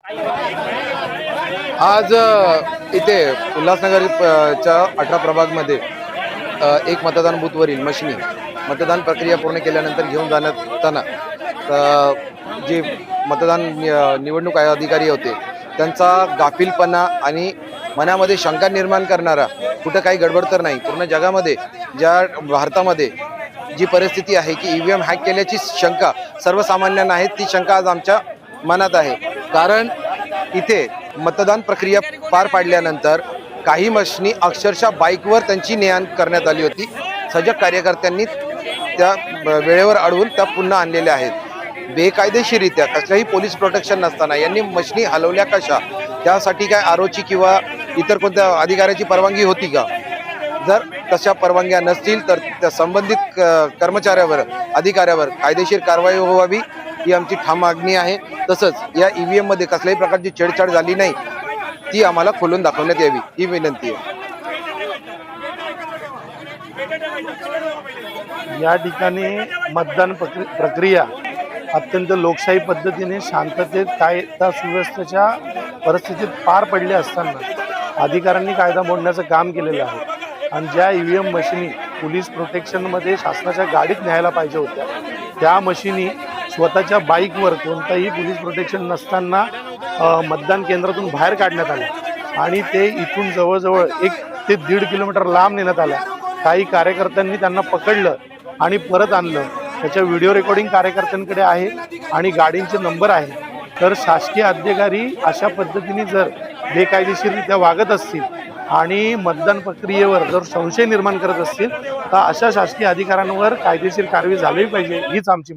आज इथे उल्हासनगरच्या 18 प्रभागमध्ये एक मतदान बूथवरील मशिनी मतदान प्रक्रिया पूर्ण केल्यानंतर घेऊन जाताना जे मतदान निवडणूक अधिकारी होते त्यांचा गाफीलपणा आणि मनामध्ये शंका निर्माण करणारा, कुठं काही गडबड तर नाही, पूर्ण जगामध्ये ज्या भारतामध्ये जी परिस्थिती आहे की ईव्हीएम हॅक केल्याची शंका सर्वसामान्यांना आहे, ती शंका आज आमच्या मनात आहे। कारण इथे मतदान प्रक्रिया पार पाडल्यानंतर काही मशिनी अक्षरशः बाईकवर त्यांची ने-आण करण्यात आली होती। सजग कार्यकर्त्यांनी त्या वेळेवर अडवून त्या पुन्हा आणलेल्या आहेत। बेकायदेशीररित्या कसल्याही पोलीस प्रोटेक्शन नसताना यांनी मशिनी हलवल्या कशा? त्यासाठी काय आरोची किंवा इतर कोणत्या अधिकाऱ्याची परवानगी होती का? जर तशा परवानग्या नसतील तर त्या संबंधित कर्मचाऱ्यावर, अधिकाऱ्यावर कायदेशीर कारवाई व्हावी ही आमची ठाम मागणी आहे। तसंच या ईव्हीएम मध्ये कसल्याही प्रकारची छेडछाड झाली नाही ती आम्हाला खोलून दाखवण्यात यावी ही विनंती आहे। या ठिकाणी मतदान प्रक्रिया अत्यंत लोकशाही पद्धतीने शांततेत कायदा सुव्यवस्थेच्या परिस्थितीत पार पडले असताना अधिकाऱ्यांनी कायदा मोडण्याचं काम केलेलं आहे। आणि ज्या ईव्हीएम मशिनी पोलीस प्रोटेक्शनमध्ये शासनाच्या गाडीत न्यायला पाहिजे होत्या, त्या मशिनी स्वतःच्या बाईकवर कोणताही पोलीस प्रोटेक्शन नसताना मतदान केंद्रातून बाहेर काढण्यात आल्या आणि ते इथून जवळजवळ 1 ते 1.5 किलोमीटर लांब नेण्यात आल्या। काही कार्यकर्त्यांनी त्यांना पकडलं आणि परत आणलं। त्याच्या व्हिडिओ रेकॉर्डिंग कार्यकर्त्यांकडे आहे आणि गाडींचे नंबर आहे। तर शासकीय अधिकारी अशा पद्धतीने जर बेकायदेशीररित्या वागत असतील आणि मतदान प्रक्रियेवर जर संशय निर्माण करत असतील तर अशा शासकीय अधिकाऱ्यांवर कायदेशीर कारवाई झाली पाहिजे हीच आमची